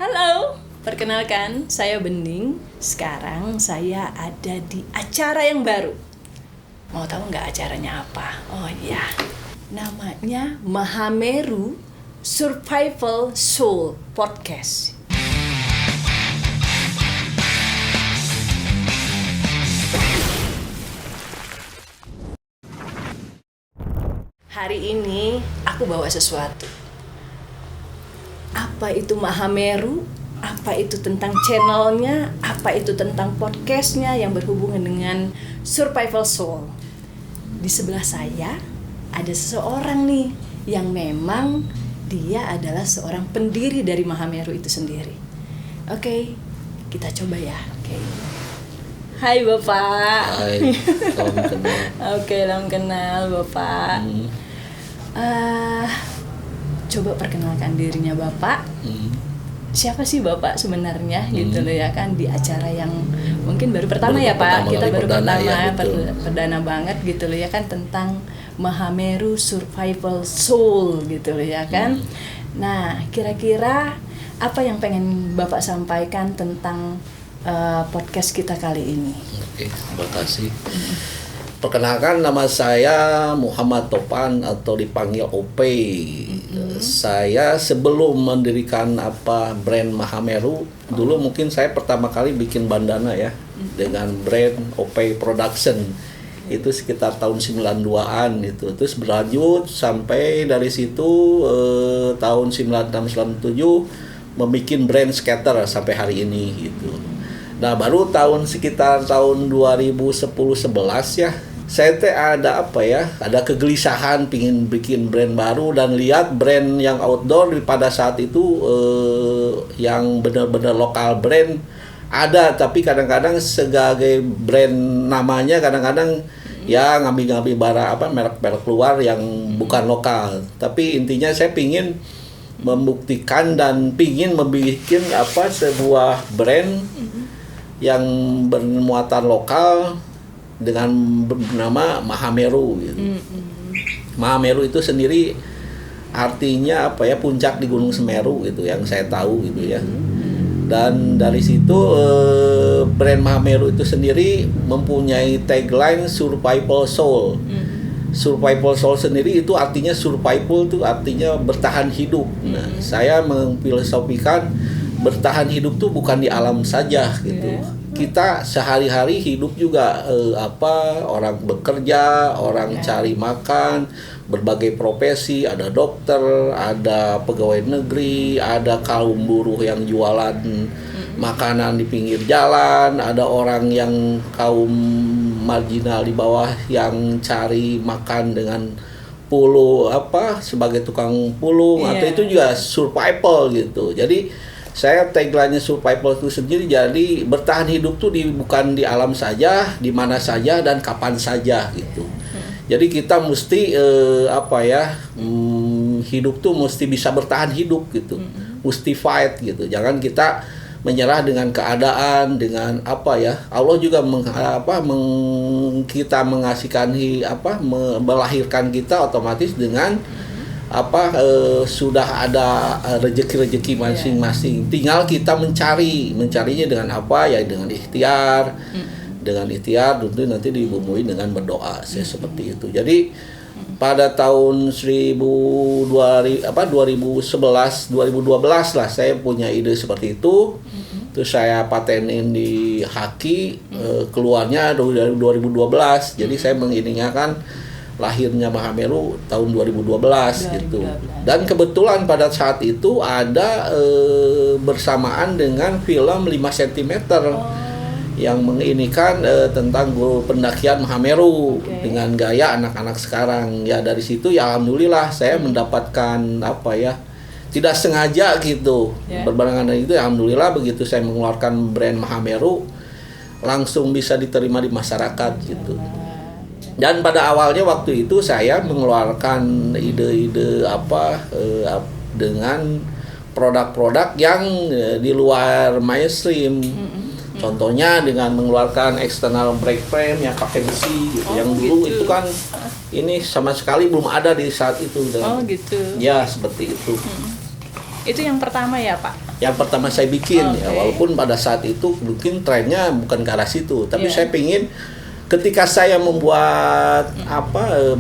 Halo, perkenalkan saya Bening. Sekarang saya ada di acara yang baru. Mau tahu nggak acaranya apa? Oh iya, namanya Mahameru Survival Soul Podcast. Hari ini aku bawa sesuatu. Apa itu Mahameru? Apa itu tentang channelnya? Apa itu tentang podcastnya yang berhubungan dengan Survival Soul? Di sebelah saya ada seseorang nih yang memang dia adalah seorang pendiri dari Mahameru itu sendiri. Oke, kita coba ya. Oke. Hai Bapak. Hai, salam kenal. Oke, salam kenal Bapak. Coba perkenalkan dirinya Bapak. Siapa sih Bapak sebenarnya gitu loh ya kan, di acara yang mungkin baru pertama ya Pak. Kita baru pertama ya, perdana banget gitu loh ya kan, tentang Mahameru Survival Soul gitu loh ya kan. Nah, kira-kira apa yang pengen Bapak sampaikan tentang podcast kita kali ini? Oke, terima kasih. Perkenalkan, nama saya Muhammad Topan atau dipanggil OP. Saya sebelum mendirikan brand Mahameru, dulu mungkin saya pertama kali bikin bandana ya dengan brand OP Production. Itu sekitar tahun 92-an itu. Terus berlanjut sampai dari situ tahun 96-97 membuat brand skater sampai hari ini gitu. Nah, baru sekitar tahun 2010-11 ya, saya ada ada kegelisahan pingin bikin brand baru dan lihat brand yang outdoor pada saat itu yang benar-benar lokal brand ada, tapi kadang-kadang sebagai brand namanya kadang-kadang ya ngambil merek-merek luar yang bukan lokal. Tapi intinya saya pingin membuktikan dan pingin membuat sebuah brand yang bermuatan lokal dengan bernama Mahameru gitu. Mahameru itu sendiri artinya puncak di Gunung Semeru gitu yang saya tahu gitu ya. Dan dari situ brand Mahameru itu sendiri mempunyai tagline Survival Soul. Survival Soul sendiri itu artinya survival itu artinya bertahan hidup. Nah, saya memfilosofikan bertahan hidup tuh bukan di alam saja gitu. Kita sehari-hari hidup juga orang bekerja, orang cari makan, berbagai profesi, ada dokter, ada pegawai negeri, ada kaum buruh yang jualan makanan di pinggir jalan, ada orang yang kaum marginal di bawah yang cari makan dengan sebagai tukang pulung atau itu juga survival gitu. Jadi saya tagline-nya survival itu sendiri, jadi bertahan hidup tuh bukan di alam saja, di mana saja dan kapan saja gitu. Jadi kita mesti hidup tuh mesti bisa bertahan hidup gitu. Mesti fight gitu. Jangan kita menyerah dengan keadaan, dengan Allah juga kita mengasihkan melahirkan kita otomatis dengan sudah ada rezeki masing-masing. Tinggal kita mencarinya dengan dengan ikhtiar. Dengan ikhtiar tentu nanti dibumbui dengan berdoa seperti itu. Jadi pada tahun 2011 2012 lah saya punya ide seperti itu. Terus saya patenin di Haki, keluarnya dari 2012. Jadi saya menginginkan lahirnya Mahameru tahun 2012 gitu. Dan kebetulan pada saat itu ada bersamaan dengan film 5 cm yang menginikan tentang pendakian Mahameru dengan gaya anak-anak sekarang. Ya dari situ ya alhamdulillah saya mendapatkan tidak sengaja gitu. Berbarengan dengan itu alhamdulillah begitu saya mengeluarkan brand Mahameru langsung bisa diterima di masyarakat gitu. Dan pada awalnya waktu itu saya mengeluarkan ide-ide dengan produk-produk yang di luar mainstream. Contohnya dengan mengeluarkan external brake frame yang pakai besi gitu. Yang dulu itu kan ini sama sekali belum ada di saat itu. Oh gitu. Ya seperti itu. Itu yang pertama ya Pak? yang pertama saya bikin ya, walaupun pada saat itu mungkin trennya bukan ke arah situ, tapi saya pingin ketika saya membuat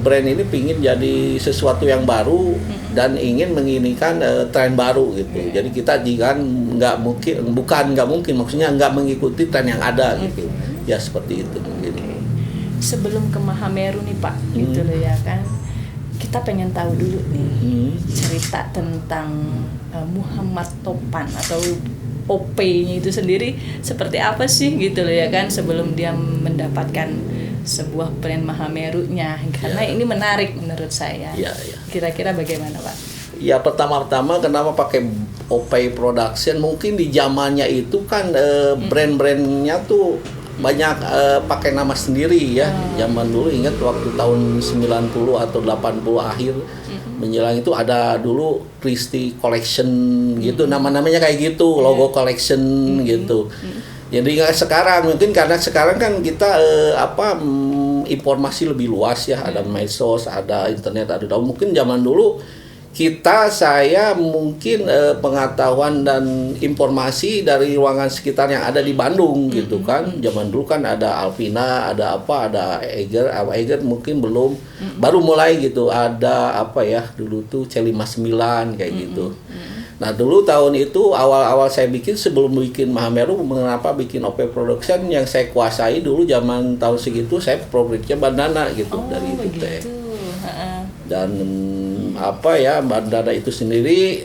brand ini pingin jadi sesuatu yang baru dan ingin menginginkan tren baru gitu. Jadi kita jangan nggak mungkin maksudnya nggak mengikuti tren yang ada gitu. Ya seperti itu mungkin. Sebelum ke Mahameru nih Pak, gitu loh ya kan. Kita pengen tahu dulu nih cerita tentang Muhammad Topan atau OP-nya itu sendiri seperti apa sih gitu loh ya kan, sebelum dia mendapatkan sebuah brand Mahameru-nya, karena ini menarik menurut saya. Kira-kira bagaimana Pak? Ya pertama-tama kenapa pakai OP Production, mungkin di zamannya itu kan brand-brandnya tuh banyak pakai nama sendiri ya. Zaman dulu ingat waktu tahun 90 atau 80 akhir menjelang itu ada dulu Christie Collection gitu, nama-namanya kayak gitu, logo collection gitu. Jadi nggak sekarang, mungkin karena sekarang kan kita informasi lebih luas ya, ada medsos, ada internet, ada mungkin zaman dulu saya mungkin pengetahuan dan informasi dari ruangan sekitar yang ada di Bandung gitu kan. Zaman dulu kan ada Alvina, ada Eiger mungkin belum, baru mulai gitu, ada dulu tuh C59 kayak gitu. Nah dulu tahun itu awal-awal saya bikin, sebelum bikin Mahameru, mengapa bikin OP Production, yang saya kuasai dulu zaman tahun segitu saya produknya bandana gitu dari itu teh. Dan bandana itu sendiri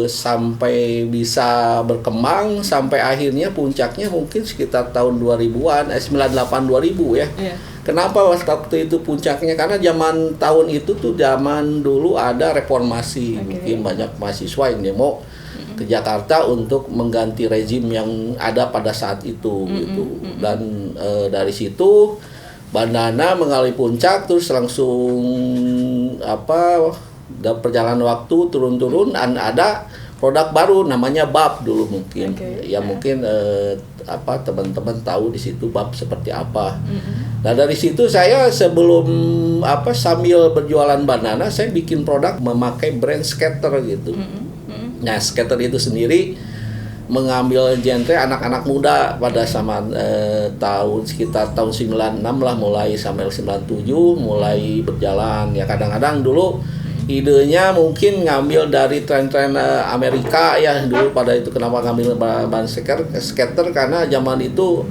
sampai bisa berkembang sampai akhirnya puncaknya mungkin sekitar tahun 2000-an, 98-2000 ya. Kenapa waktu itu puncaknya? Karena zaman tahun itu tuh zaman dulu ada reformasi, mungkin banyak mahasiswa yang demo ke Jakarta untuk mengganti rezim yang ada pada saat itu gitu. Dan dari situ bandana mengalami puncak, terus langsung dan perjalanan waktu turun-turun, dan ada produk baru namanya BAP dulu mungkin. Mungkin teman-teman tahu di situ BAP seperti apa. Nah dari situ saya sebelum sambil berjualan bandana, saya bikin produk memakai brand skater gitu. Nah skater itu sendiri mengambil genre anak-anak muda pada zaman sekitar tahun 96 lah, mulai sampai 97 mulai berjalan ya. Kadang-kadang dulu idenya mungkin ngambil dari tren-tren Amerika ya dulu. Pada itu kenapa ngambil ban skater, karena zaman itu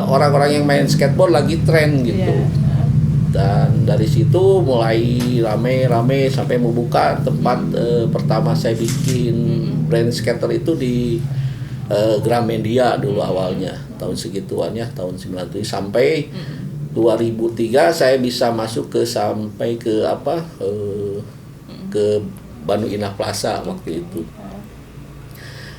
orang-orang yang main skateboard lagi tren gitu. Dan dari situ mulai rame sampai membuka tempat pertama saya bikin brand skater itu di Gramedia dulu awalnya, tahun segituan ya, tahun 97 sampai 2003 saya bisa masuk sampai ke Bandung Indah Plaza waktu itu.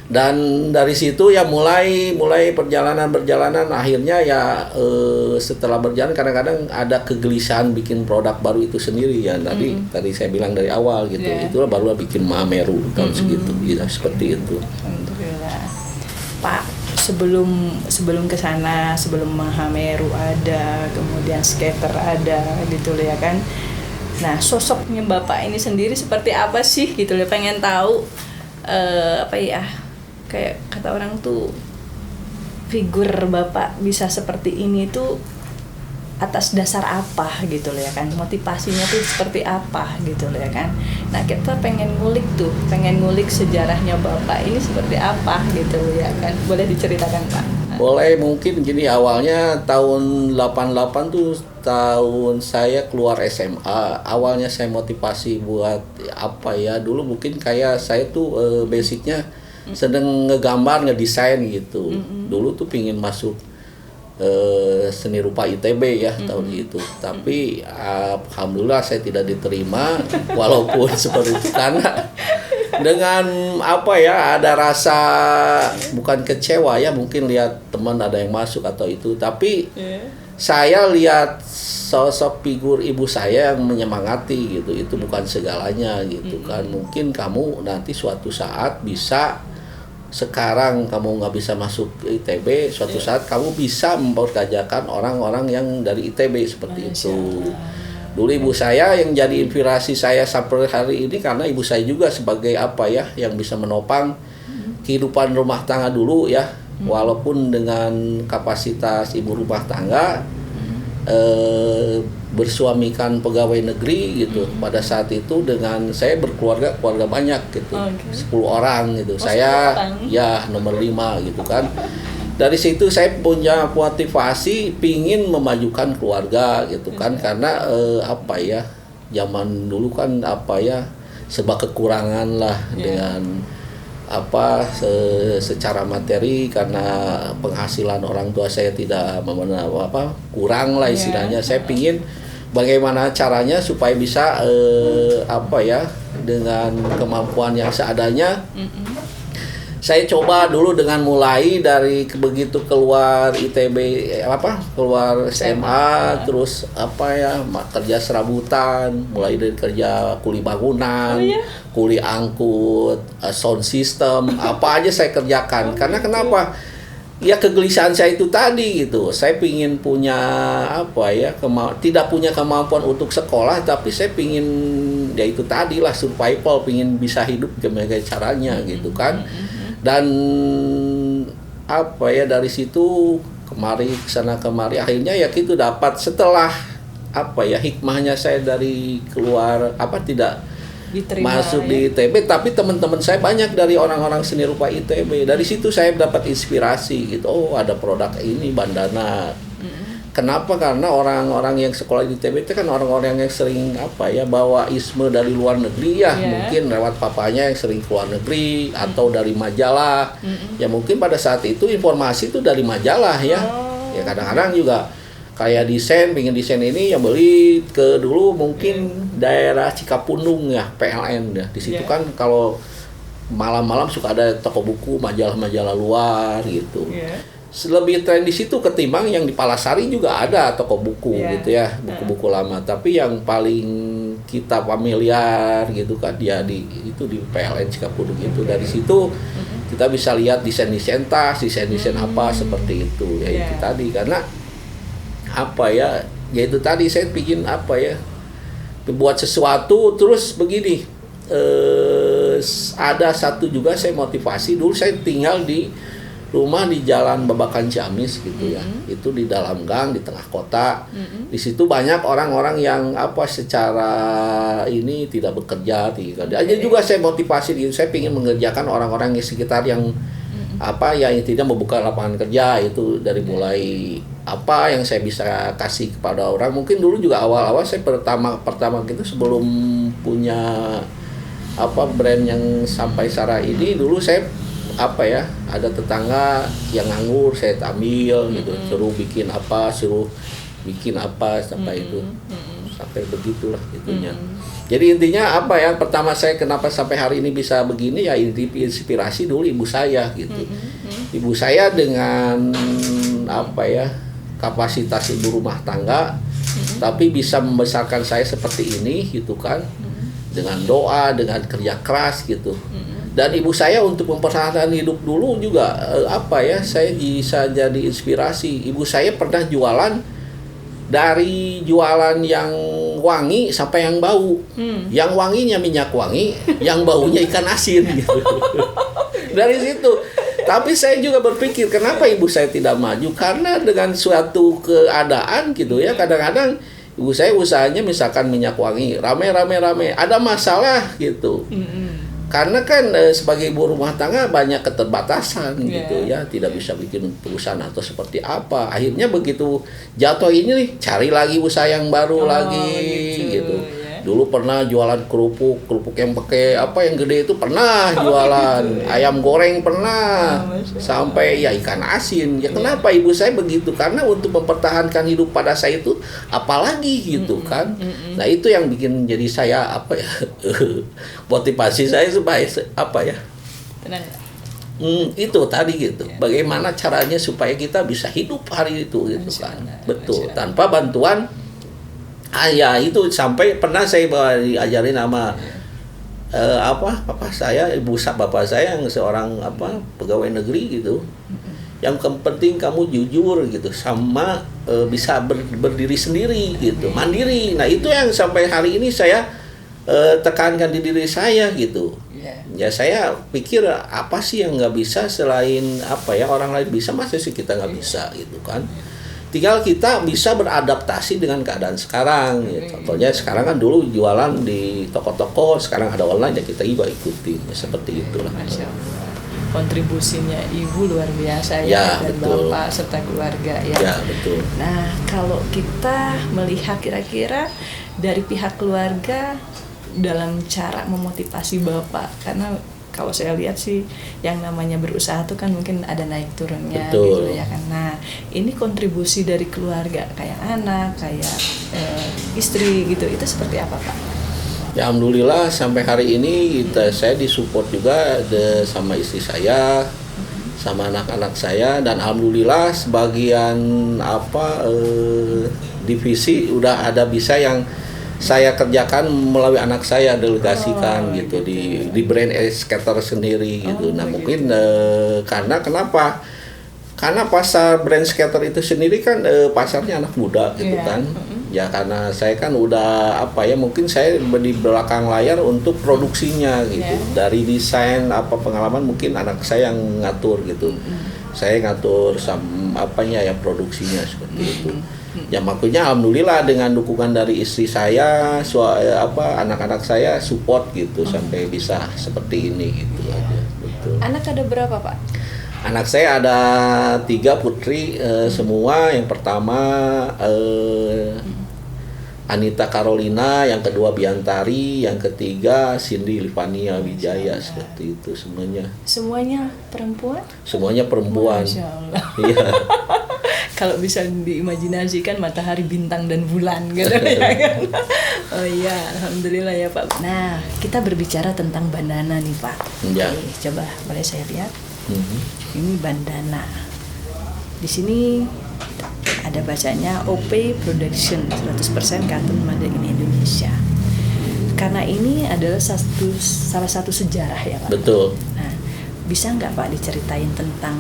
Dan dari situ ya mulai perjalanan akhirnya ya setelah berjalan kadang-kadang ada kegelisahan bikin produk baru itu sendiri ya. Tadi saya bilang dari awal gitu. Itulah baru bikin Mahameru tahun segitu ya, seperti itu. Alhamdulillah. Pak, sebelum ke sana, sebelum Mahameru ada, kemudian skater ada gitu loh ya kan. Nah, sosoknya Bapak ini sendiri seperti apa sih gitu loh, pengen tahu kayak kata orang tuh, figur Bapak bisa seperti ini tuh atas dasar apa gitu loh ya kan, motivasinya tuh seperti apa gitu loh ya kan. Nah kita pengen ngulik sejarahnya Bapak ini seperti apa gitu loh ya kan, boleh diceritakan Pak? Boleh, mungkin gini, awalnya tahun 88 tuh tahun saya keluar SMA. Awalnya saya motivasi buat dulu mungkin kayak saya tuh basicnya sedang ngegambar, ngedesain gitu. Dulu tuh pingin masuk seni rupa ITB ya tahun itu, tapi alhamdulillah saya tidak diterima walaupun seperti itu, karena dengan ada rasa bukan kecewa ya, mungkin lihat teman ada yang masuk atau itu, tapi saya lihat sosok figur ibu saya yang menyemangati gitu, itu bukan segalanya gitu kan. Mungkin kamu nanti suatu saat bisa, sekarang kamu nggak bisa masuk ITB, suatu saat kamu bisa memperkerjakan orang-orang yang dari ITB seperti itu. Dulu ibu saya yang jadi inspirasi saya sampai hari ini, karena ibu saya juga sebagai yang bisa menopang kehidupan rumah tangga dulu ya, walaupun dengan kapasitas ibu rumah tangga, bersuamikan pegawai negeri gitu. Pada saat itu dengan saya keluarga banyak gitu, 10 orang gitu. Saya ya nomor 5 gitu kan. Dari situ saya punya motivasi pingin memajukan keluarga gitu kan, karena apa ya, zaman dulu kan apa ya, serba kekurangan lah dengan apa secara materi, karena penghasilan orang tua saya tidak kurang lah istilahnya. Saya pingin bagaimana caranya supaya bisa apa ya, dengan kemampuan yang seadanya. Saya coba dulu dengan mulai dari begitu keluar ITB keluar SMA, terus apa ya, kerja serabutan, mulai dari kerja kuli bangunan, kuli angkut, sound system, apa aja saya kerjakan. Karena kenapa? Ya kegelisahan saya itu tadi gitu. Saya pingin punya apa ya, tidak punya kemampuan untuk sekolah, tapi saya pingin ya itu tadi lah, survival, pingin bisa hidup gimana caranya gitu kan. Dan apa ya, dari situ kesana kemari akhirnya ya gitu dapat, setelah apa ya, hikmahnya saya dari keluar tidak diterima, masuk di ITB, tapi teman-teman saya banyak dari orang-orang seni rupa ITB. Dari situ saya dapat inspirasi gitu. Oh, ada produk ini bandana. Kenapa? Karena orang-orang yang sekolah di ITB itu kan orang-orang yang sering apa ya, bawa isme dari luar negeri ya, mungkin lewat papanya yang sering keluar negeri atau dari majalah. Ya mungkin pada saat itu informasi itu dari majalah ya. Ya kadang-kadang juga kayak pingin desain ini ya beli ke dulu mungkin daerah Cikapundung ya, PLN ya. Di situ kan kalau malam-malam suka ada toko buku, majalah-majalah luar gitu. Lebih tren di situ ketimbang yang di Palasari juga ada toko buku gitu ya, buku-buku lama. Tapi yang paling kita familiar gitu kan dia di PLN Cikapundung itu. Dari situ kita bisa lihat desain-desain tas, desain-desain apa seperti itu ya. Itu tadi karena apa ya, itu tadi saya bikin apa ya, buat sesuatu. Terus begini, ada satu juga saya motivasi. Dulu saya tinggal di rumah di Jalan Babakan Ciamis gitu ya. Itu di dalam gang di tengah kota. Di situ banyak orang-orang yang apa secara ini tidak bekerja, aja juga saya motivasi gitu. Saya ingin mengerjakan orang-orang di sekitar yang apa yang tidak membuka lapangan kerja. Itu dari mulai apa yang saya bisa kasih kepada orang. Mungkin dulu juga awal-awal saya pertama gitu, sebelum punya apa brand yang sampai sekarang ini, dulu saya apa ya, ada tetangga yang nganggur saya ambil gitu, suruh bikin apa sampai itu sampai begitulah itunya. Jadi intinya apa ya, pertama saya kenapa sampai hari ini bisa begini ya, inspirasi dulu ibu saya gitu. Ibu saya dengan apa ya, kapasitas ibu rumah tangga, tapi bisa membesarkan saya seperti ini gitu kan, dengan doa, dengan kerja keras gitu. Dan ibu saya untuk mempertahankan hidup dulu juga apa ya, saya bisa jadi inspirasi. Ibu saya pernah jualan, dari jualan yang wangi sampai yang bau. Yang wanginya minyak wangi, yang baunya ikan asin gitu. Dari situ. Tapi saya juga berpikir kenapa ibu saya tidak maju, karena dengan suatu keadaan gitu ya, kadang-kadang ibu saya usahanya misalkan minyak wangi rame ada masalah gitu. Karena kan sebagai ibu rumah tangga banyak keterbatasan gitu ya, tidak bisa bikin perusahaan atau seperti apa. Akhirnya begitu jatuh ini nih, cari lagi usaha yang baru lagi gitu. Dulu pernah jualan kerupuk yang pakai apa yang gede itu pernah jualan, ayam goreng pernah, sampai ya ikan asin. Ya kenapa ibu saya begitu? Karena untuk mempertahankan hidup pada saya itu apalagi gitu kan. Nah itu yang bikin jadi saya apa ya, motivasi saya supaya apa ya, itu tadi gitu. Bagaimana caranya supaya kita bisa hidup hari itu gitu kan. Betul, tanpa bantuan. Ya itu sampai pernah saya diajarin sama papa saya, bapak saya yang seorang pegawai negeri gitu. Yang penting kamu jujur gitu, sama bisa berdiri sendiri gitu, mandiri. Nah itu yang sampai hari ini saya tekankan di diri saya gitu. Ya saya pikir apa sih yang nggak bisa selain apa ya, orang lain bisa, masa sih kita nggak bisa gitu kan. Tinggal kita bisa beradaptasi dengan keadaan sekarang gitu. Contohnya sekarang kan dulu jualan di toko-toko, sekarang ada online ya kita juga ikuti ya, seperti itulah. Masya Allah. Kontribusinya ibu luar biasa ya, dan betul. Bapak serta keluarga ya. Ya betul. Nah kalau kita melihat kira-kira dari pihak keluarga dalam cara memotivasi Bapak, karena kalau saya lihat sih yang namanya berusaha tuh kan mungkin ada naik turunnya. Betul. Gitu ya kan. Nah ini kontribusi dari keluarga kayak anak, kayak istri gitu, itu seperti apa Pak? Ya alhamdulillah sampai hari ini saya disupport juga sama istri saya, sama anak-anak saya, dan alhamdulillah sebagian divisi udah ada bisa yang saya kerjakan melalui anak saya, delegasikan gitu di brand skater sendiri gitu. Nah mungkin karena kenapa? Karena pasar brand skater itu sendiri kan pasarnya anak muda gitu kan. Ya karena saya kan udah mungkin saya di belakang layar untuk produksinya gitu. Dari desain pengalaman mungkin anak saya yang ngatur gitu. Saya ngatur produksinya seperti itu. Ya makanya alhamdulillah dengan dukungan dari istri saya, anak-anak saya support gitu sampai bisa seperti ini gitu aja. Betul. Anak ada berapa Pak? Anak saya ada 3 putri semua. Yang pertama Anita Carolina, yang kedua Biantari, yang ketiga Cindy Livania Wijaya, seperti itu semuanya. Semuanya perempuan? Semuanya perempuan. Masya Allah. Iya. Kalau bisa diimajinasikan matahari, bintang dan bulan gitu ya. Oh iya, alhamdulillah ya Pak. Nah, kita berbicara tentang bandana nih Pak. Ya. Oke, coba boleh saya lihat. Ini bandana. Di sini ada bacanya OP Production 100% Cotton Made in Indonesia. Karena ini adalah salah satu sejarah ya Pak. Betul. Nah, bisa nggak Pak diceritain tentang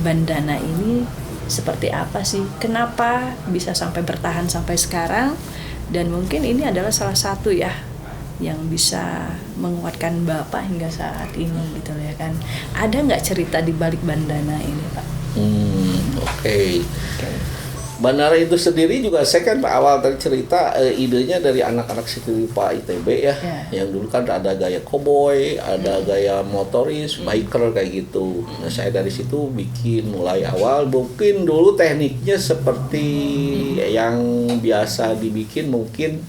bandana ini seperti apa sih? Kenapa bisa sampai bertahan sampai sekarang? Dan mungkin ini adalah salah satu ya yang bisa menguatkan Bapak hingga saat ini gitu ya kan. Ada nggak cerita di balik bandana ini Pak? Oke. Bandara itu sendiri juga saya kan awal tadi cerita idenya dari anak-anak seperti Pak ITB ya, yang dulu kan ada gaya cowboy, ada gaya motoris, biker kayak gitu. Nah saya dari situ bikin mulai awal, mungkin dulu tekniknya seperti yang biasa dibikin mungkin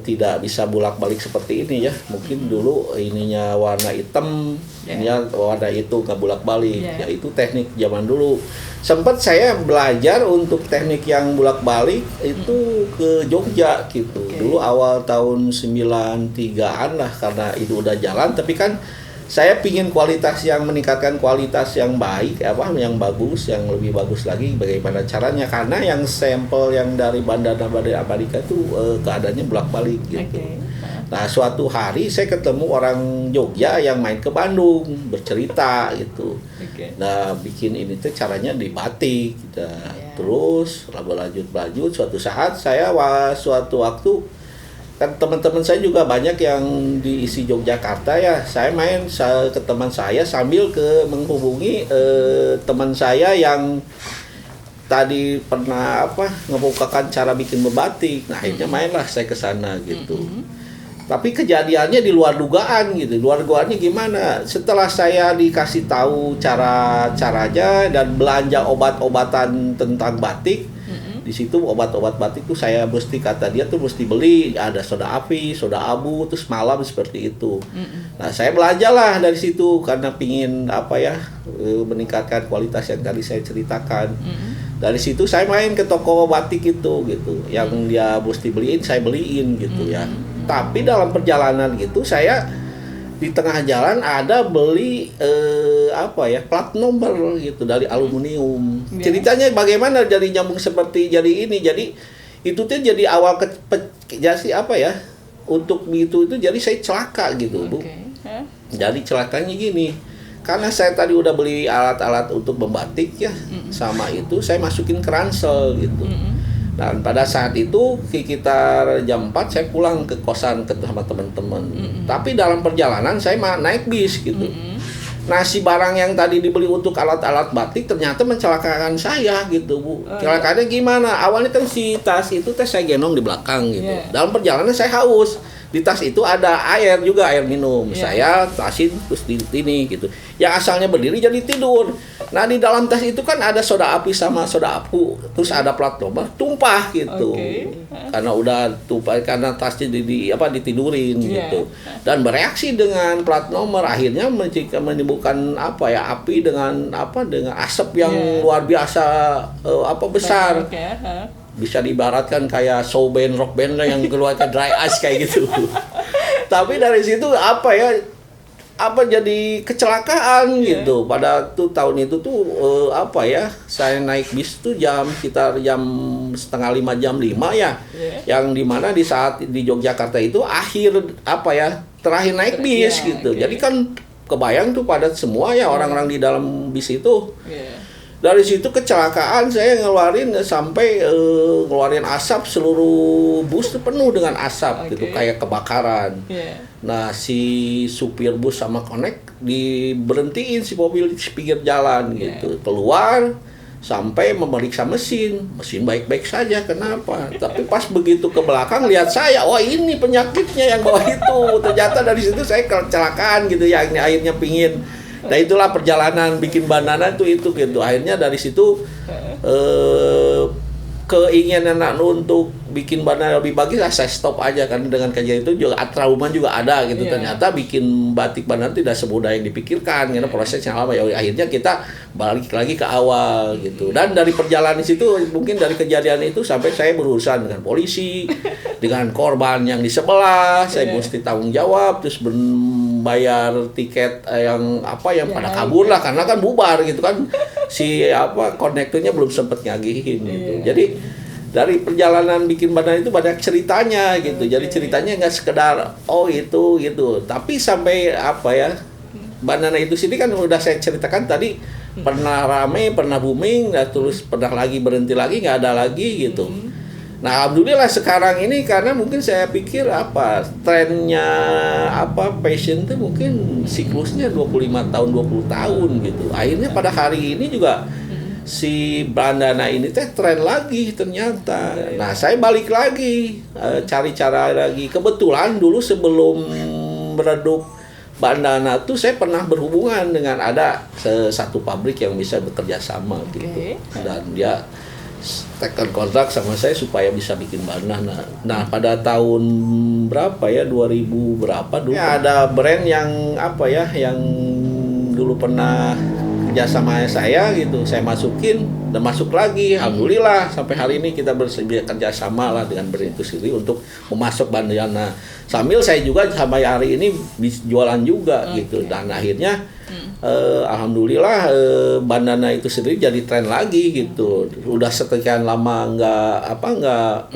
tidak bisa bolak-balik seperti ini ya. Mungkin dulu ininya warna hitam, ininya warna itu nggak bolak-balik. Ya itu teknik zaman dulu. Sempat saya belajar untuk teknik yang bolak-balik itu ke Jogja gitu. Dulu awal tahun 93-an lah, karena itu udah jalan, tapi kan saya pingin kualitas yang meningkatkan kualitas yang baik, yang bagus, yang lebih bagus lagi. Bagaimana caranya? Karena yang sampel yang dari bandara Amerika itu keadaannya bolak-balik gitu. Nah suatu hari saya ketemu orang Jogja yang main ke Bandung, bercerita gitu. Nah bikin ini tuh caranya di batik. Terus lanjut suatu saat saya suatu waktu kan teman-teman saya juga banyak yang diisi Yogyakarta ya. Saya main ke teman saya sambil menghubungi teman saya yang tadi pernah ngebukakan cara bikin batik. Nah akhirnya mainlah saya ke sana gitu. Tapi kejadiannya di luar dugaan gitu. Luar dugaannya gimana? Setelah saya dikasih tahu caranya dan belanja obat-obatan tentang batik, di situ obat-obat batik tuh saya mesti, kata dia tuh mesti beli, ada soda api, soda abu, terus malam seperti itu. Nah saya belajarlah dari situ karena pingin meningkatkan kualitas yang tadi saya ceritakan. Dari situ saya main ke toko batik itu gitu, yang dia mesti beliin saya beliin gitu ya. Tapi dalam perjalanan gitu saya di tengah jalan ada beli plat nomor gitu dari aluminium. Ceritanya bagaimana jadi nyambung seperti jadi ini. Jadi itu tuh jadi awal untuk itu jadi saya celaka gitu, Bu. Jadi celakanya gini. Karena saya tadi udah beli alat-alat untuk membatik ya, sama itu saya masukin ke ransel gitu. Dan pada saat itu sekitar jam 4 saya pulang ke kosan sama teman-teman. Tapi dalam perjalanan saya naik bis gitu. Nah, si barang yang tadi dibeli untuk alat-alat batik ternyata mencelakakan saya gitu, Bu. Celakaannya gimana? Awalnya kan si tas itu saya gendong di belakang gitu. Dalam perjalanan saya haus. Di tas itu ada air juga, air minum. Saya tasin terus di ini gitu. Yang asalnya berdiri jadi tidur. Nah, di dalam tas itu kan ada soda api sama soda apu. Terus ada plat nomor tumpah gitu. Karena udah tumpah karena tasnya ditidurin gitu. Dan bereaksi dengan plat nomor akhirnya menimbulkan api dengan asap yang luar biasa besar. Bisa diibaratkan kayak show band, rock band yang keluarkan dry ice kayak gitu. Tapi dari situ jadi kecelakaan gitu. Pada tahun itu saya naik bis tuh sekitar jam 4:30 jam 5 ya. Yang dimana di saat di Yogyakarta itu terakhir naik bis gitu. Jadi kan kebayang tuh padat semua ya orang-orang di dalam bis itu. Dari situ kecelakaan saya ngeluarin asap, seluruh bus itu penuh dengan asap gitu kayak kebakaran. Nah, si supir bus sama konek diberhentiin si mobil di pinggir jalan gitu. Keluar sampai memeriksa mesin baik-baik saja, kenapa? Tapi pas begitu ke belakang lihat saya, wah ini penyakitnya yang bawa itu. Ternyata dari situ saya kecelakaan gitu ya, akhirnya pingin. Nah, itulah perjalanan bikin bandana itu gitu. Akhirnya dari situ keinginan untuk bikin bandana lebih bagus, saya stop aja kan. Dengan kejadian itu juga trauma juga ada gitu. Ternyata bikin batik bandana tidak semudah yang dipikirkan karena prosesnya lama. Ya akhirnya kita balik lagi ke awal gitu. Dan dari perjalanan situ mungkin dari kejadian itu sampai saya berurusan dengan polisi, dengan korban yang di sebelah, saya mesti tanggung jawab, terus bayar tiket yang pada kabur lah karena kan bubar gitu kan, si konektornya belum sempet ngagihin gitu. Jadi dari perjalanan bikin bandana itu banyak ceritanya gitu. Jadi ceritanya nggak sekedar itu gitu, tapi sampai bandana itu sini kan udah saya ceritakan tadi, pernah rame, pernah booming, terus pernah lagi berhenti lagi, nggak ada lagi gitu. Nah, alhamdulillah sekarang ini karena mungkin saya pikir trennya passion itu mungkin siklusnya 25 tahun 20 tahun gitu. Akhirnya pada hari ini juga si bandana ini tren lagi ternyata. Nah, saya balik lagi cari cara lagi. Kebetulan dulu sebelum meredup bandana tuh saya pernah berhubungan dengan ada satu pabrik yang bisa bekerja sama gitu. Dan dia tekan kontrak sama saya supaya bisa bikin bandana. Nah, pada tahun berapa ya, 2000 berapa dulu ya, ada brand yang yang dulu pernah kerja sama saya gitu, saya masukin dan masuk lagi. Alhamdulillah sampai hari ini kita kerja sama lah dengan brand itu sendiri untuk memasuk bandana. Sambil saya juga sampai hari ini jualan juga gitu. Dan akhirnya alhamdulillah bandana itu sendiri jadi tren lagi gitu. Udah sekian lama nggak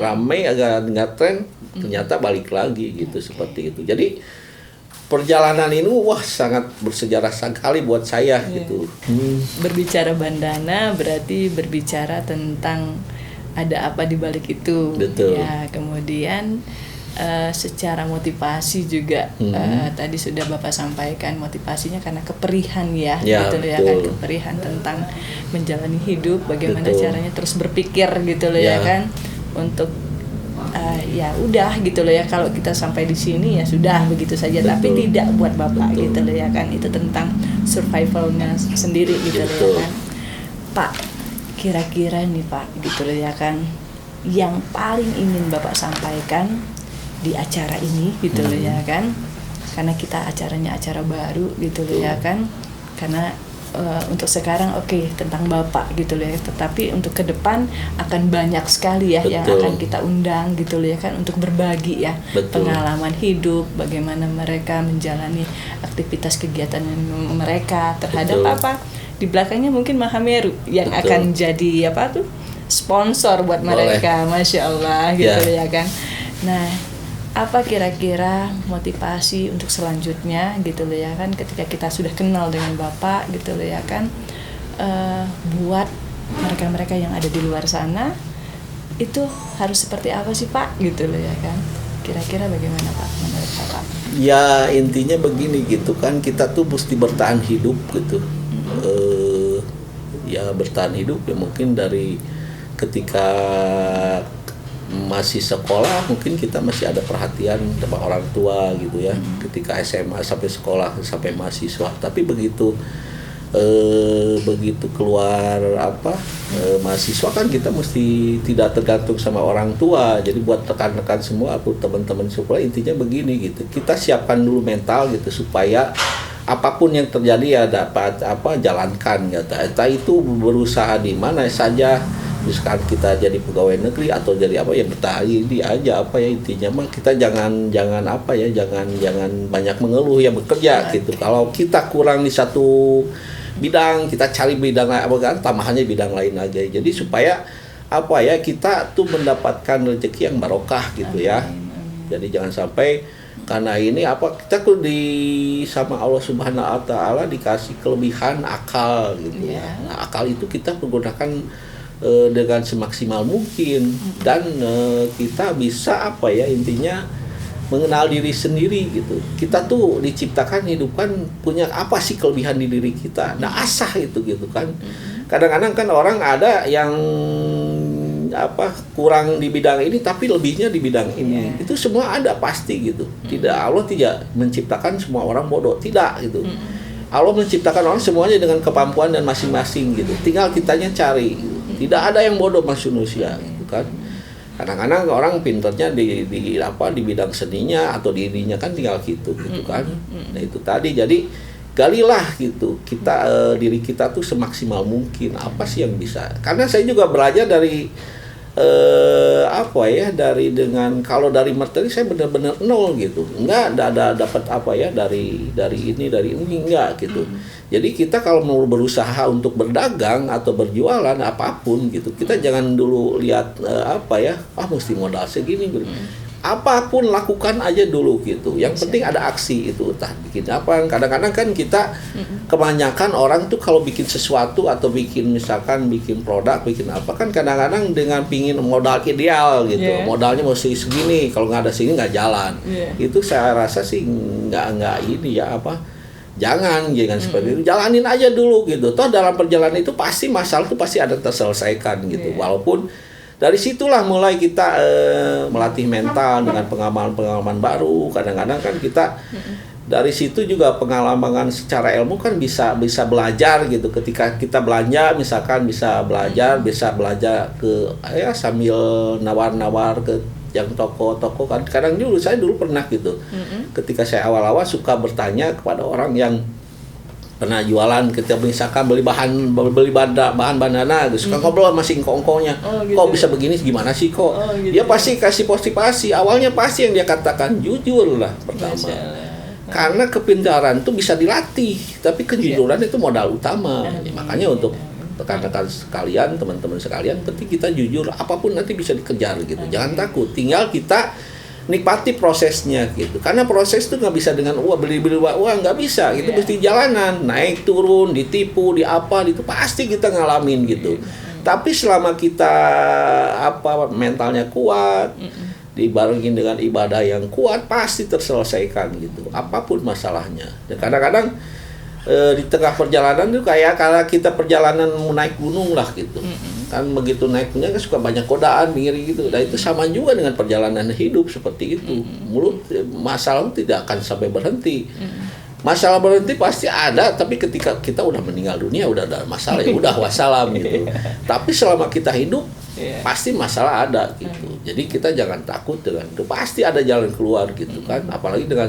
ramai, agak nggak tren, ternyata balik lagi gitu seperti itu. Jadi perjalanan ini sangat bersejarah sekali buat saya gitu. Berbicara bandana berarti berbicara tentang ada apa di balik itu. Betul. Ya, kemudian secara motivasi juga tadi sudah Bapak sampaikan motivasinya karena keperihan ya gitu loh ya kan, keperihan tentang menjalani hidup, bagaimana caranya terus berpikir gitu loh ya kan, untuk ya udah gitu loh ya, kalau kita sampai di sini ya sudah begitu saja. Tapi tidak buat Bapak gitu loh ya kan, itu tentang survivalnya sendiri gitu loh ya kan. Pak, kira-kira nih Pak gitu loh ya kan, yang paling ingin Bapak sampaikan di acara ini gitu loh ya kan, karena kita acaranya acara baru gitu loh ya kan, karena untuk sekarang tentang Bapak gitu loh ya, tetapi untuk ke depan akan banyak sekali ya yang akan kita undang gitu loh ya kan, untuk berbagi ya pengalaman hidup, bagaimana mereka menjalani aktivitas kegiatan mereka terhadap di belakangnya mungkin Mahameru yang akan jadi sponsor buat mereka. Masya Allah gitu ya kan. Nah, apa kira-kira motivasi untuk selanjutnya gitu loh ya kan, ketika kita sudah kenal dengan Bapak gitu loh ya kan, buat mereka-mereka yang ada di luar sana itu harus seperti apa sih Pak gitu loh ya kan. Kira-kira bagaimana Pak menurut Bapak? Ya intinya begini gitu kan, kita tuh mesti bertahan hidup gitu. Ya bertahan hidup ya mungkin dari ketika masih sekolah mungkin kita masih ada perhatian sama orang tua gitu ya. Ketika SMA sampai sekolah sampai mahasiswa, tapi begitu keluar mahasiswa kan kita mesti tidak tergantung sama orang tua. Jadi buat rekan-rekan semua, aku teman-teman sekolah, intinya begini gitu, kita siapkan dulu mental gitu supaya apapun yang terjadi ya dapat jalankan gitu. Entah itu berusaha di mana saja, misalkan kita jadi pegawai negeri atau jadi ya bertahan ini aja intinya mah kita jangan banyak mengeluh ya, bekerja gitu. Kalau kita kurang di satu bidang, kita cari bidang tambahannya bidang lain aja. Jadi supaya kita tuh mendapatkan rezeki yang barokah gitu ya. Jadi jangan sampai karena ini kita tuh sama Allah Subhanahu wa taala dikasih kelebihan akal gitu ya. Nah, akal itu kita pergunakan dengan semaksimal mungkin dan kita bisa intinya mengenal diri sendiri gitu. Kita tuh diciptakan hidup kan punya apa sih kelebihan di diri kita. Nah, asah itu gitu kan. Kadang-kadang kan orang ada yang kurang di bidang ini tapi lebihnya di bidang ini. Itu semua ada pasti gitu. Allah tidak menciptakan semua orang bodoh, tidak gitu. Allah menciptakan orang semuanya dengan kemampuan dan masing-masing gitu. Tinggal kitanya cari. Tidak ada yang bodoh manusia gitu kan. Kadang-kadang orang pinternya di bidang seninya atau dirinya kan tinggal gitu kan. Nah itu tadi, jadi galilah gitu kita diri kita tuh semaksimal mungkin apa sih yang bisa. Karena saya juga belajar dari kalau dari materi saya benar-benar nol gitu, nggak ada dapat dari ini enggak gitu. Jadi kita kalau mau berusaha untuk berdagang atau berjualan apapun gitu, kita jangan dulu lihat mesti modal segini. Apapun lakukan aja dulu gitu. Yang penting ada aksi itu, entah bikin apa. Kadang-kadang kan kita kebanyakan orang tuh kalau bikin sesuatu atau bikin produk, bikin apa kan kadang-kadang dengan pingin modal ideal gitu. Modalnya mesti segini, kalau nggak ada sini nggak jalan. Itu saya rasa sih nggak ini ya Jangan seperti itu. Jalanin aja dulu gitu. Toh dalam perjalanan itu pasti masalah itu pasti ada terselesaikan gitu. Walaupun dari situlah mulai kita melatih mental dengan pengalaman-pengalaman baru. Kadang-kadang kan kita dari situ juga pengalaman secara ilmu kan bisa belajar gitu. Ketika kita belanja misalkan bisa belajar sambil nawar-nawar ke yang toko-toko kan. Kadang saya dulu pernah gitu. Ketika saya awal-awal suka bertanya kepada orang yang pernah jualan, ketika misalkan beli bahan bandana gitu, suka ngobrol masih engkong-engkongnya, kok bisa begini, gimana sih kok? Dia pasti kasih motivasi. Awalnya pasti yang dia katakan jujur lah pertama, karena kepintaran itu bisa dilatih, tapi kejujuran itu modal utama. Makanya untuk rekan-rekan sekalian, teman-teman sekalian, penting kita jujur, apapun nanti bisa dikejar gitu. Jangan takut, tinggal kita nikmati prosesnya gitu. Karena proses itu nggak bisa dengan beli uang nggak bisa. Itu mesti jalanan, naik turun, ditipu, itu pasti kita ngalamin gitu. Tapi selama kita mentalnya kuat, dibarengin dengan ibadah yang kuat, pasti terselesaikan gitu. Apapun masalahnya. Dan kadang-kadang di tengah perjalanan itu kayak kalau kita perjalanan mau naik gunung lah gitu. Kan begitu naiknya kan suka banyak godaan gitu. Nah itu sama juga dengan perjalanan hidup seperti itu. Masalah tidak akan sampai berhenti. Masalah berhenti pasti ada, tapi ketika kita udah meninggal dunia udah ada masalah, ya udah wassalam gitu. Tapi selama kita hidup pasti masalah ada gitu. Jadi kita jangan takut dengan itu, pasti ada jalan keluar gitu kan. Apalagi dengan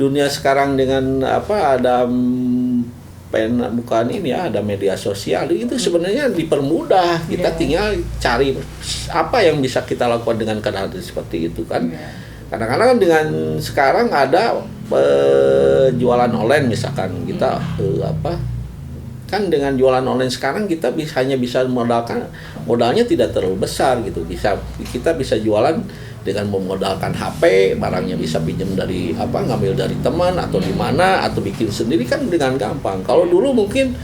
dunia sekarang dengan ada ada media sosial, itu sebenarnya dipermudah. Kita tinggal cari apa yang bisa kita lakukan dengan keadaan seperti itu kan. Kadang-kadang dengan sekarang ada jualan online misalkan kita kan dengan jualan online sekarang kita hanya bisa modalnya tidak terlalu besar gitu. Kita bisa jualan dengan memodalkan HP, barangnya bisa pinjam dari ngambil dari teman atau di mana atau bikin sendiri kan dengan gampang. Kalau dulu mungkin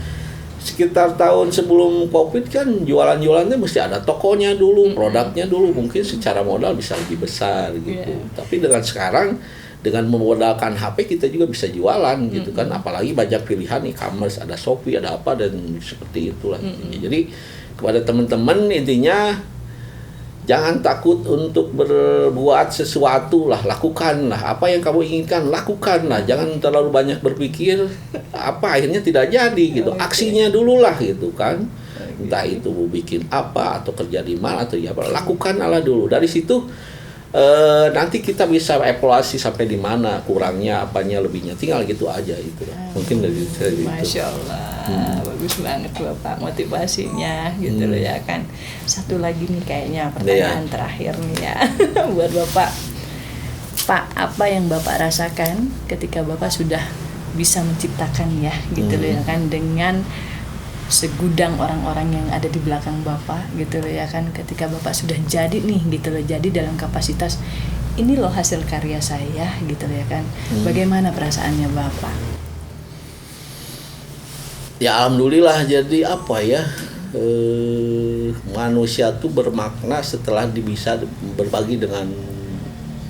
sekitar tahun sebelum COVID kan jualannya mesti ada tokonya dulu, produknya dulu, mungkin secara modal bisa lebih besar gitu. Tapi dengan sekarang dengan memodalkan HP kita juga bisa jualan gitu kan, apalagi banyak pilihan e-commerce, ada Shopee, ada apa dan seperti itulah. Jadi kepada teman-teman intinya jangan takut untuk berbuat sesuatu lah, lakukanlah apa yang kamu inginkan, lakukanlah, jangan terlalu banyak berpikir apa akhirnya tidak jadi gitu. Aksinya dulu lah gitu kan, entah itu mau bikin apa atau kerja di mana atau ya apa, lakukan ala dulu. Dari situ nanti kita bisa evaluasi sampai di mana kurangnya, apanya, lebihnya, tinggal gitu aja itu. Mungkin dari itu. Masya Allah, bagus banget Bapak motivasinya gitu loh ya kan. Satu lagi nih kayaknya pertanyaan terakhir nih ya buat Bapak. Pak, apa yang Bapak rasakan ketika Bapak sudah bisa menciptakan ya gitu loh ya kan, dengan segudang orang-orang yang ada di belakang Bapak gitu loh ya kan, ketika Bapak sudah jadi nih gitu loh, jadi dalam kapasitas ini loh hasil karya saya gitu loh ya kan, bagaimana perasaannya Bapak? Ya alhamdulillah, jadi apa ya, manusia tuh bermakna setelah bisa berbagi dengan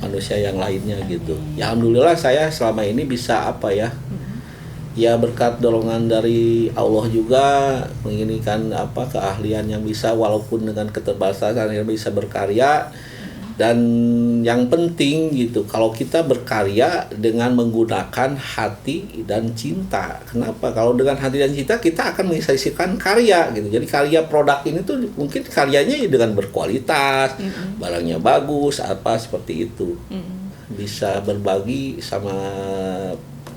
manusia yang lainnya gitu. Ya alhamdulillah saya selama ini bisa apa ya, ya berkat dorongan dari Allah juga menginginkan apa keahlian yang bisa walaupun dengan keterbatasan yang bisa berkarya. Dan yang penting gitu, kalau kita berkarya dengan menggunakan hati dan cinta. Kenapa? Kalau dengan hati dan cinta kita akan menghasilkan karya gitu. Jadi karya produk ini tuh mungkin karyanya dengan berkualitas, barangnya bagus, apa seperti itu. Bisa berbagi sama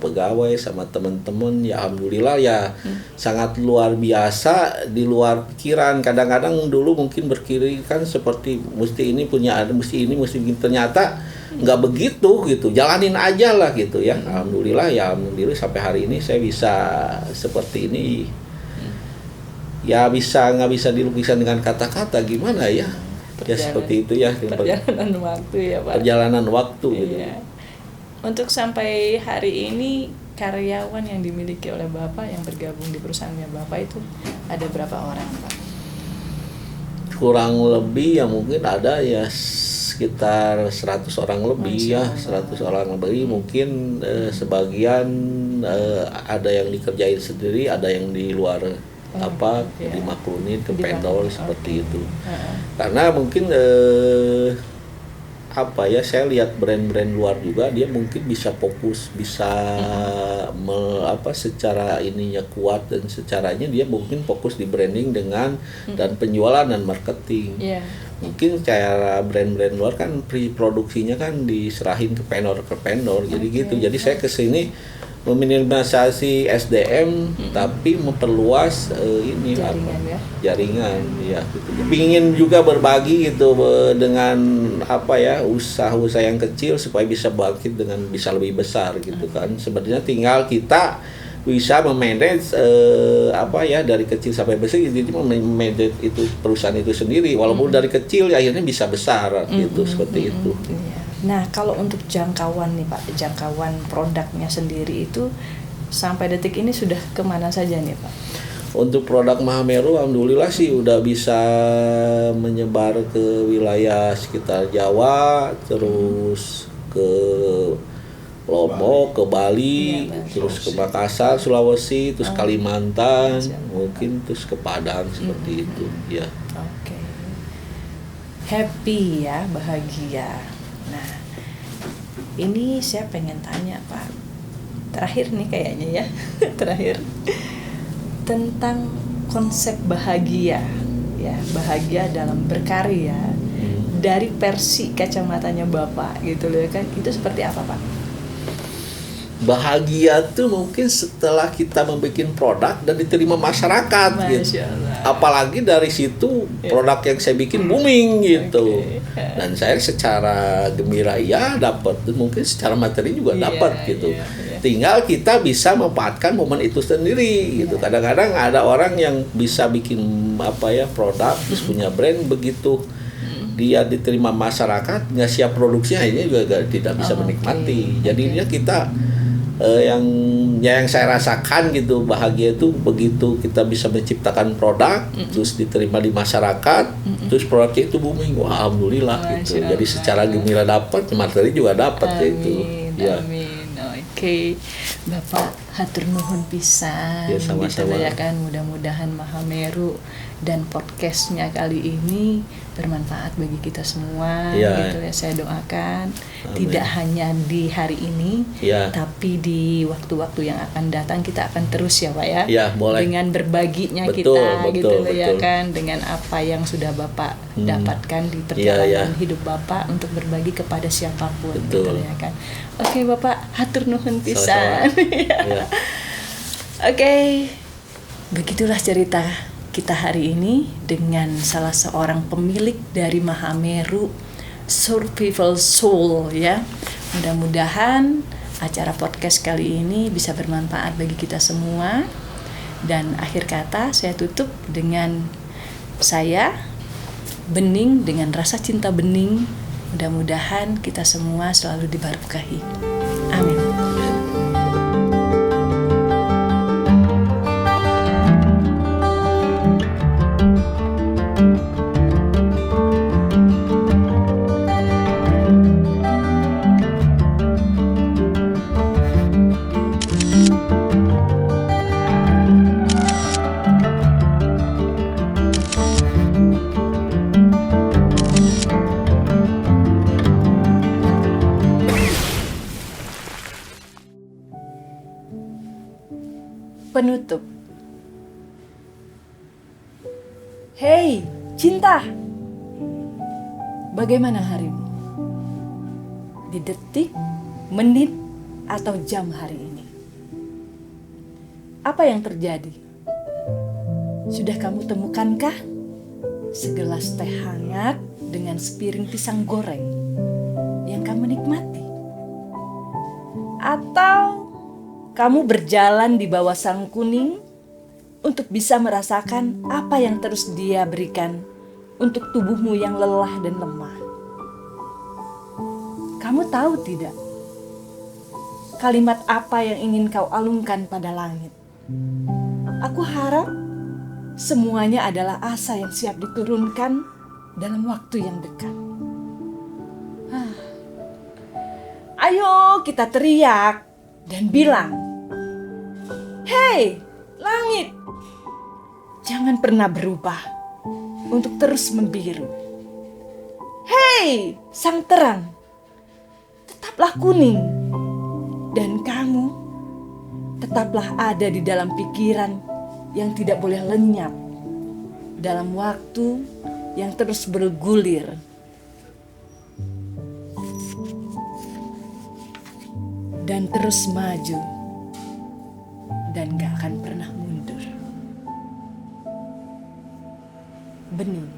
pegawai, sama teman-teman, ya alhamdulillah ya sangat luar biasa, di luar pikiran. Kadang-kadang dulu mungkin berkiri kan seperti mesti ini punya ada, mesti ini, mesti begini, ternyata nggak begitu gitu, jalanin aja lah gitu ya. Alhamdulillah ya, alhamdulillah sampai hari ini saya bisa seperti ini. Ya nggak bisa dilukiskan dengan kata-kata, gimana ya, ya seperti itu ya. Perjalanan waktu ya Pak. Perjalanan waktu gitu. Untuk sampai hari ini karyawan yang dimiliki oleh Bapak yang bergabung di perusahaannya Bapak itu ada berapa orang Pak? Kurang lebih ya mungkin ada ya sekitar 100 orang lebih. Masya Allah. 100 orang lebih mungkin. Sebagian ada yang dikerjain sendiri, ada yang di luar dimaklumin ke vendor seperti itu. Karena mungkin apa ya, saya lihat brand-brand luar juga dia mungkin bisa fokus, bisa secara ininya kuat, dan secaranya dia mungkin fokus di branding dengan dan penjualan dan marketing. Mungkin cara brand-brand luar kan produksinya kan diserahin ke vendor jadi gitu. Jadi saya kesini meminimalisasi SDM tapi memperluas jaringan ya gitu. Pingin juga berbagi gitu dengan usaha-usaha yang kecil supaya bisa bangkit dengan bisa lebih besar gitu kan. Sebenarnya tinggal kita bisa memanage dari kecil sampai besar, jadi memanage itu perusahaan itu sendiri, walaupun dari kecil ya akhirnya bisa besar gitu, seperti itu. Nah, kalau untuk jangkauan nih Pak, jangkauan produknya sendiri itu sampai detik ini sudah kemana saja nih Pak? Untuk produk Mahameru alhamdulillah sih udah bisa menyebar ke wilayah sekitar Jawa, terus ke Lombok, ke Bali, terus ke Makassar, Sulawesi, terus Kalimantan, mungkin terus ke Padang, seperti itu ya. Oke. Happy ya, bahagia. Nah, ini saya pengen tanya Pak, terakhir nih kayaknya ya, terakhir tentang konsep bahagia, ya bahagia dalam berkarya dari versi kacamatanya Bapak gitu loh kan, itu seperti apa Pak? Bahagia tuh mungkin setelah kita membuat produk dan diterima masyarakat gitu. Apalagi dari situ produk yang saya bikin booming gitu. Dan saya secara gembira ya dapat, mungkin secara materi juga dapat gitu. Tinggal kita bisa memanfaatkan momen itu sendiri gitu. Kadang-kadang ada orang yang bisa bikin produk terus punya brand, begitu dia diterima masyarakat nggak siap produksi akhirnya juga tidak bisa menikmati. Jadinya kita yang saya rasakan gitu, bahagia itu begitu kita bisa menciptakan produk terus diterima di masyarakat, terus produknya itu booming, wah alhamdulillah gitu. Jadi secara gembira dapat, materi juga dapat gitu. Ya. Amin. Oke, Bapak hatur nuhun pisan. Ya, sama-sama. Gitu ya kan, mudah-mudahan Mahameru dan podcastnya kali ini bermanfaat bagi kita semua. Ya. Gitu ya, saya doakan. Amin. Tidak hanya di hari ini, Ya. tapi di waktu-waktu yang akan datang kita akan terus ya Pak ya. Ya, boleh. Dengan berbaginya Betul, kita gitu betul, ya betul. kan, dengan apa yang sudah Bapak dapatkan di perjalanan hidup Bapak untuk berbagi kepada siapapun. Betul. Gitu ya kan. Oke Bapak, hatur nuhun pisan. Ya. Oke, begitulah cerita kita hari ini dengan salah seorang pemilik dari Mahameru Survival Soul ya. Mudah-mudahan acara podcast kali ini bisa bermanfaat bagi kita semua. Dan akhir kata saya tutup dengan saya, Bening, dengan rasa cinta Bening. Mudah-mudahan kita semua selalu diberkahi. Amin. Penutup. Hei, cinta. Bagaimana harimu? Di detik, menit, atau jam hari ini? Apa yang terjadi? Sudah kamu temukankah segelas teh hangat dengan sepiring pisang goreng yang kamu nikmati? Atau kamu berjalan di bawah sang kuning untuk bisa merasakan apa yang terus dia berikan untuk tubuhmu yang lelah dan lemah? Kamu tahu tidak? Kalimat apa yang ingin kau alungkan pada langit? Aku harap semuanya adalah asa yang siap diturunkan dalam waktu yang dekat. Ayo kita teriak dan bilang, "Hei, langit, jangan pernah berubah untuk terus membiru. Hei, sang terang, tetaplah kuning. Dan kamu tetaplah ada di dalam pikiran yang tidak boleh lenyap dalam waktu yang terus bergulir. Dan terus maju dan gak akan pernah mundur." Bening.